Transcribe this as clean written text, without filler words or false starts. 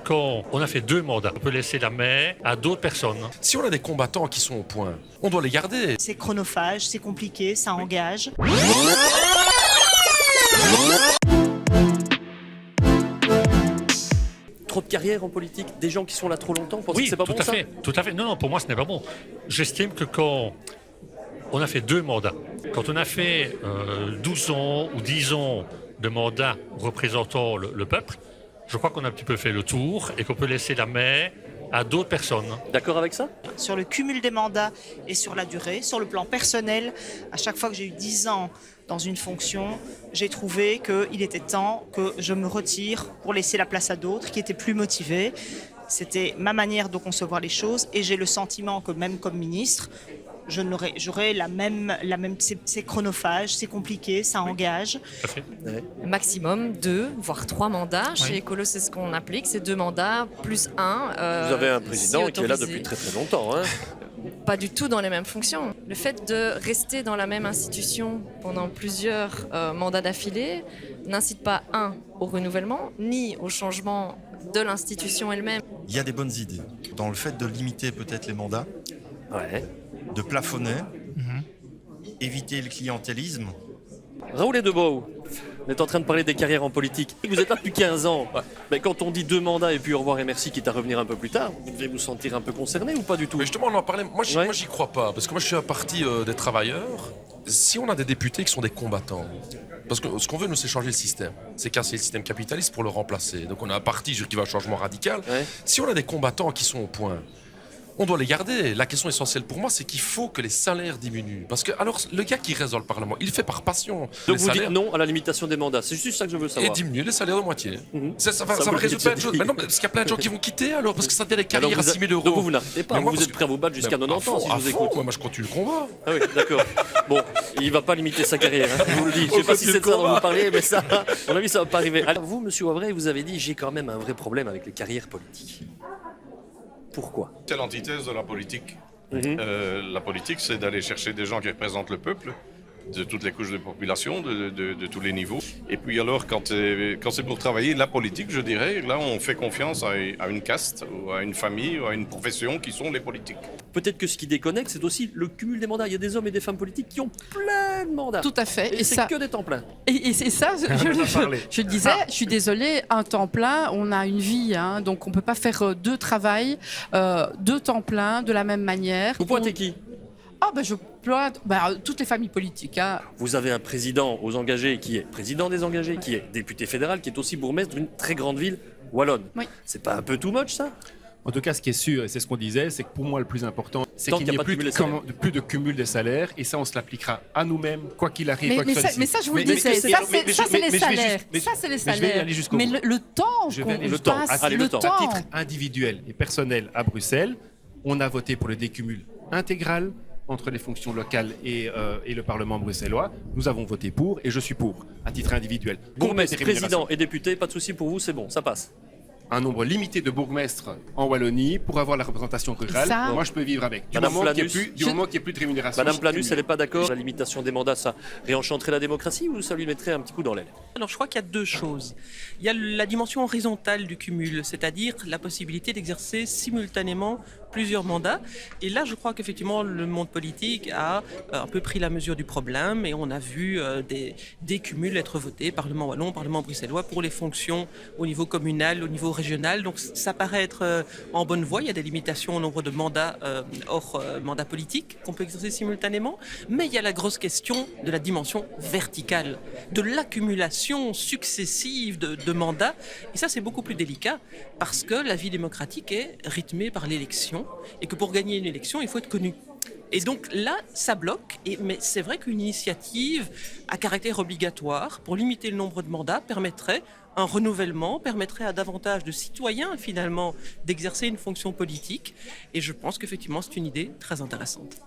quand on a fait 2 mandats, on peut laisser la main à d'autres personnes. Si on a des combattants qui sont au point, on doit les garder. C'est chronophage, c'est compliqué, ça engage. Trop de carrière en politique, des gens qui sont là trop longtemps, vous pensez que c'est pas tout bon à ça? fait, tout à fait. Non, pour moi, ce n'est pas bon. J'estime que quand on a fait 2 mandats, quand on a fait 12 ans ou 10 ans de mandat représentant le peuple, je crois qu'on a un petit peu fait le tour et qu'on peut laisser la main à d'autres personnes. D'accord avec ça? Sur le cumul des mandats et sur la durée, sur le plan personnel, à chaque fois que j'ai eu 10 ans dans une fonction, j'ai trouvé qu'il était temps que je me retire pour laisser la place à d'autres qui étaient plus motivés. C'était ma manière de concevoir les choses et j'ai le sentiment que même comme ministre, j'aurais la même c'est chronophage, c'est compliqué, ça engage. Tout à fait. Maximum 2, voire 3 mandats. Chez Écolo, c'est ce qu'on applique, c'est 2 mandats plus 1. Vous avez un président si qui est là autorisé. depuis très très longtemps. Hein. Pas du tout dans les mêmes fonctions. Le fait de rester dans la même institution pendant plusieurs mandats d'affilée n'incite pas, au renouvellement, ni au changement de l'institution elle-même. Il y a des bonnes idées dans le fait de limiter peut-être les mandats, Ouais. de plafonner, éviter le clientélisme. Raoul Edebow, on est en train de parler des carrières en politique. Vous êtes là depuis 15 ans. Mais quand on dit 2 mandats et puis au revoir et merci, quitte à revenir un peu plus tard, vous devez vous sentir un peu concerné ou pas du tout? Mais justement, on en parlait. Moi, Ouais. j'y crois pas. Parce que moi, je suis un parti des travailleurs. Si on a des députés qui sont des combattants, parce que ce qu'on veut, nous, c'est changer le système. C'est casser le système capitaliste pour le remplacer. Donc, on a un parti qui va à un changement radical. Ouais. Si on a des combattants qui sont au point, on doit les garder. La question essentielle pour moi, c'est qu'il faut que les salaires diminuent. Parce que, alors, le gars qui reste dans le Parlement, il le fait par passion. Donc Les vous dites salaires- non à la limitation des mandats. C'est juste ça que je veux Et savoir. diminuer les salaires de moitié. Ça Ça va me résoudre fait plein de choses. dire. Mais non, parce qu'il y a plein de gens qui vont quitter alors, parce que ça devient des Alors, carrières à 6 000 euros. Donc vous n'arrêtez pas, Mais moi, vous parce êtes prêt à vous battre jusqu'à 90 ans si je vous écoute. Moi, je continue le combat. Ah oui, d'accord. Bon, il va pas limiter sa carrière, hein, je vous le dis. Je sais pas si c'est de ça dont vous parlez, mais ça, à mon avis, ça va pas arriver. Alors vous, monsieur Wavray, vous avez dit, j'ai quand même un vrai problème avec les carrières politiques. Pourquoi? C'est l'antithèse de la politique. La politique, c'est d'aller chercher des gens qui représentent le peuple, de toutes les couches de population, de tous les niveaux. Et puis alors, quand c'est pour travailler la politique, je dirais, là, on fait confiance à une caste, ou à une famille, ou à une profession qui sont les politiques. Peut-être que ce qui déconnecte, c'est aussi le cumul des mandats. Il y a des hommes et des femmes politiques qui ont plein de mandats. Tout à fait. Et c'est ça, que des temps pleins. et c'est ça, je le disais, je suis désolée, un temps plein, on a une vie, hein, donc on ne peut pas faire 2 travails, 2 temps pleins de la même manière. Vous pointez qui? Ah ben je pointe toutes les familles politiques. Hein. Vous avez un président aux engagés qui est président des engagés, qui est député fédéral, qui est aussi bourgmestre d'une très grande ville wallonne. Oui. C'est pas un peu too much, ça? En tout cas, ce qui est sûr, et c'est ce qu'on disait, c'est que pour moi, le plus important, c'est Tant qu'il qu'il n'y y a ait pas de plus de cumul des salaires. Et ça, on se l'appliquera à nous-mêmes, quoi qu'il arrive. Mais, quoi que mais, ce ça, soit mais décidé. ça, je vous le Mais- disais, mais- ça, mais- c'est les mais- salaires. mais- Ça, c'est les mais je vais y salaires. aller jusqu'au Mais bout. le temps Je qu'on vais aller passe, le temps. Allez, le temps. À titre individuel et personnel à Bruxelles, on a voté pour le décumul intégral entre les fonctions locales et le Parlement bruxellois. Nous avons voté pour et je suis pour, à titre individuel. Bourgmestre, Complète rémunération. président et député, pas de souci pour vous, c'est bon, ça passe. Un nombre limité de bourgmestres en Wallonie pour avoir la représentation rurale. Ça- Moi, je peux vivre avec. Du Madame moment qu'il n'y Planus. ait plus de rémunération. Madame Planus, c'est elle mieux. n'est pas d'accord. La limitation des mandats, ça réenchanterait la démocratie ou ça lui mettrait un petit coup dans l'aile? Alors je crois qu'il y a 2 choses. Il y a la dimension horizontale du cumul, c'est-à-dire la possibilité d'exercer simultanément plusieurs mandats. Et là, je crois qu'effectivement, le monde politique a un peu pris la mesure du problème et on a vu des cumuls être votés, Parlement wallon, Parlement bruxellois, pour les fonctions au niveau communal, au niveau régional. Donc ça paraît être en bonne voie. Il y a des limitations au nombre de mandats hors mandat politique qu'on peut exercer simultanément. Mais il y a la grosse question de la dimension verticale, de l'accumulation successive de mandats. Et ça, c'est beaucoup plus délicat parce que la vie démocratique est rythmée par l'élection et que pour gagner une élection, il faut être connu. Et donc là, ça bloque. Mais c'est vrai qu'une initiative à caractère obligatoire pour limiter le nombre de mandats permettrait un renouvellement, permettrait à davantage de citoyens finalement d'exercer une fonction politique. Et je pense qu'effectivement, c'est une idée très intéressante.